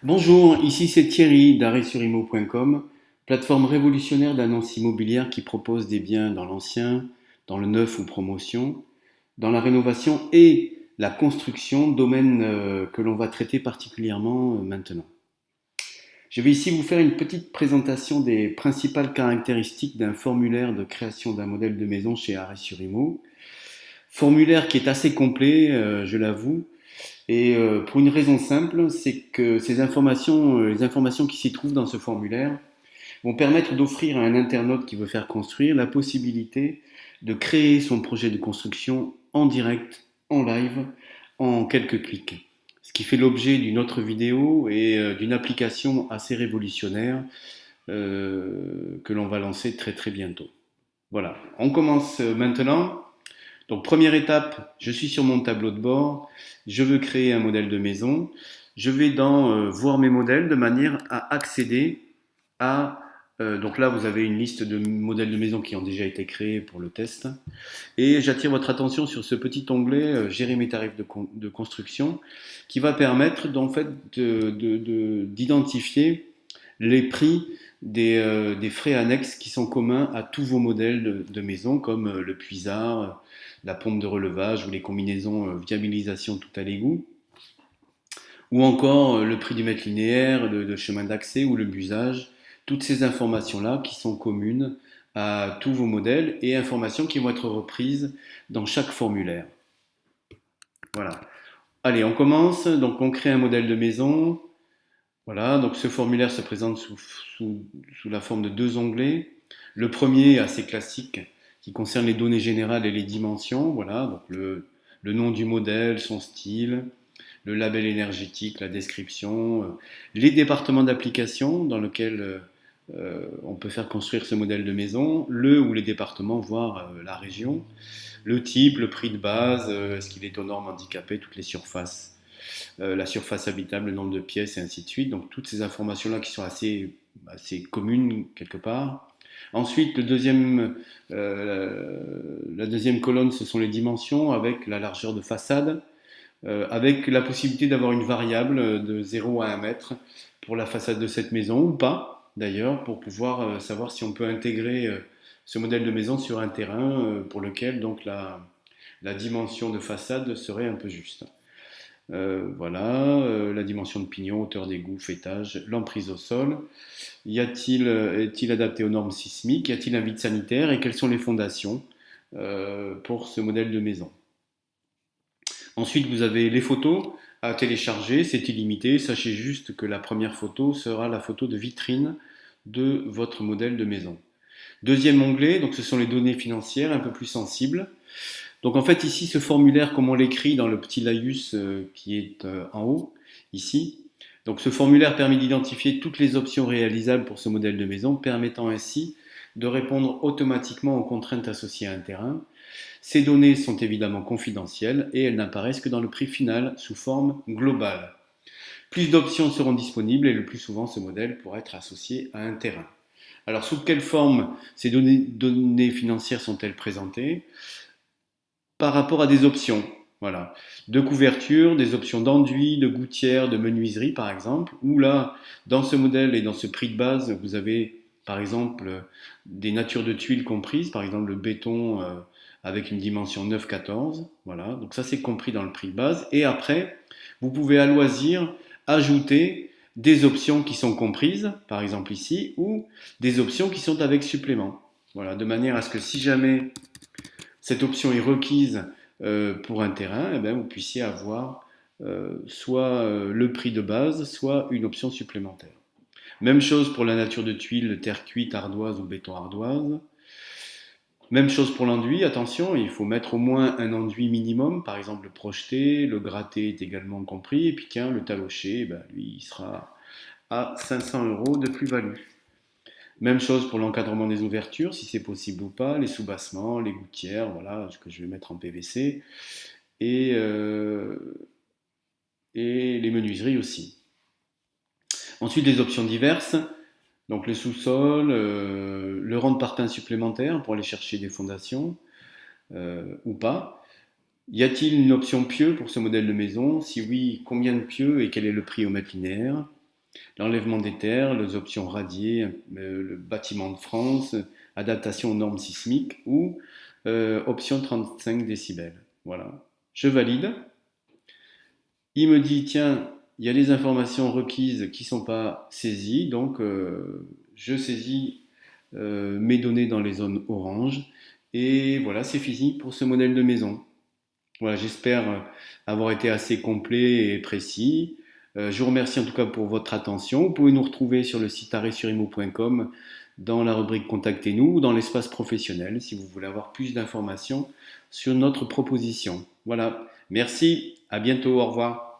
Bonjour, ici c'est Thierry d'arrêtsurimo.com, plateforme révolutionnaire d'annonces immobilières qui propose des biens dans l'ancien, dans le neuf ou promotion, dans la rénovation et la construction, domaine que l'on va traiter particulièrement maintenant. Je vais ici vous faire une petite présentation des principales caractéristiques d'un formulaire de création d'un modèle de maison chez Arrêt sur Imo. Formulaire qui est assez complet, je l'avoue, et pour une raison simple, c'est que ces informations, les informations qui s'y trouvent dans ce formulaire vont permettre d'offrir à un internaute qui veut faire construire la possibilité de créer son projet de construction en direct, en live, en quelques clics. Ce qui fait l'objet d'une autre vidéo et d'une application assez révolutionnaire que l'on va lancer très très bientôt. Voilà, on commence maintenant. Donc première étape, je suis sur mon tableau de bord, je veux créer un modèle de maison, je vais dans voir mes modèles de manière à accéder à... donc là, vous avez une liste de modèles de maison qui ont déjà été créés pour le test. Et j'attire votre attention sur ce petit onglet Gérer mes tarifs de construction qui va permettre en fait d'identifier les prix des frais annexes qui sont communs à tous vos modèles de maison, comme le puisard, la pompe de relevage ou les combinaisons viabilisation tout à l'égout, ou encore le prix du mètre linéaire, le chemin d'accès ou le busage. Toutes ces informations-là qui sont communes à tous vos modèles et informations qui vont être reprises dans chaque formulaire. Voilà. Allez, on commence. Donc, on crée un modèle de maison. Voilà, donc ce formulaire se présente sous la forme de deux onglets. Le premier, assez classique, qui concerne les données générales et les dimensions. Voilà, donc le nom du modèle, son style, le label énergétique, la description, les départements d'application dans lesquels on peut faire construire ce modèle de maison, le ou les départements, voire la région, le type, le prix de base, est-ce qu'il est aux normes handicapées, toutes les surfaces, la surface habitable, le nombre de pièces et ainsi de suite. Donc toutes ces informations-là qui sont assez communes quelque part. Ensuite, la deuxième colonne, ce sont les dimensions avec la largeur de façade, avec la possibilité d'avoir une variable de 0 à 1 mètre pour la façade de cette maison ou pas, d'ailleurs, pour pouvoir savoir si on peut intégrer ce modèle de maison sur un terrain pour lequel donc la dimension de façade serait un peu juste. Voilà, la dimension de pignon, hauteur d'égout, fêtage, l'emprise au sol. Est-il adapté aux normes sismiques? Y a-t-il un vide sanitaire? Et quelles sont les fondations pour ce modèle de maison? Ensuite, vous avez les photos à télécharger, c'est illimité. Sachez juste que la première photo sera la photo de vitrine de votre modèle de maison. Deuxième onglet, donc ce sont les données financières un peu plus sensibles. Donc en fait ici ce formulaire comme on l'écrit dans le petit laïus qui est en haut, ici. Donc ce formulaire permet d'identifier toutes les options réalisables pour ce modèle de maison, permettant ainsi de répondre automatiquement aux contraintes associées à un terrain. Ces données sont évidemment confidentielles et elles n'apparaissent que dans le prix final sous forme globale. Plus d'options seront disponibles et le plus souvent ce modèle pourra être associé à un terrain. Alors sous quelle forme ces données financières sont-elles présentées? Par rapport à des options, voilà, de couverture, des options d'enduit, de gouttière, de menuiserie par exemple, où là, dans ce modèle et dans ce prix de base, vous avez par exemple des natures de tuiles comprises, par exemple le béton avec une dimension 9-14, voilà, donc ça c'est compris dans le prix de base, et après, vous pouvez à loisir ajouter des options qui sont comprises, par exemple ici, ou des options qui sont avec supplément, voilà, de manière à ce que si jamais cette option est requise pour un terrain, eh bien, vous puissiez avoir soit le prix de base, soit une option supplémentaire. Même chose pour la nature de tuiles, terre cuite, ardoise ou béton ardoise. Même chose pour l'enduit, attention, il faut mettre au moins un enduit minimum, par exemple le projeté, le gratté est également compris, et puis tiens, le taloché, ben, lui, il sera à 500 € de plus-value. Même chose pour l'encadrement des ouvertures, si c'est possible ou pas, les soubassements, les gouttières, voilà, que je vais mettre en PVC, et, euh, et les menuiseries aussi. Ensuite, les options diverses, donc le sous-sol, le rang de parpaing supplémentaire pour aller chercher des fondations, ou pas. Y a-t-il une option pieux pour ce modèle de maison? Si oui, combien de pieux et quel est le prix au mètre linéaire? l'enlèvement des terres, les options radier, le bâtiment de France, adaptation aux normes sismiques ou option 35 décibels. Voilà. Je valide. Il me dit, tiens, il y a des informations requises qui ne sont pas saisies, donc je saisis mes données dans les zones orange. Et voilà, c'est fini pour ce modèle de maison. Voilà, j'espère avoir été assez complet et précis. Je vous remercie en tout cas pour votre attention. Vous pouvez nous retrouver sur le site arrêtsurimo.com dans la rubrique Contactez-nous ou dans l'espace professionnel si vous voulez avoir plus d'informations sur notre proposition. Voilà, merci, à bientôt, au revoir.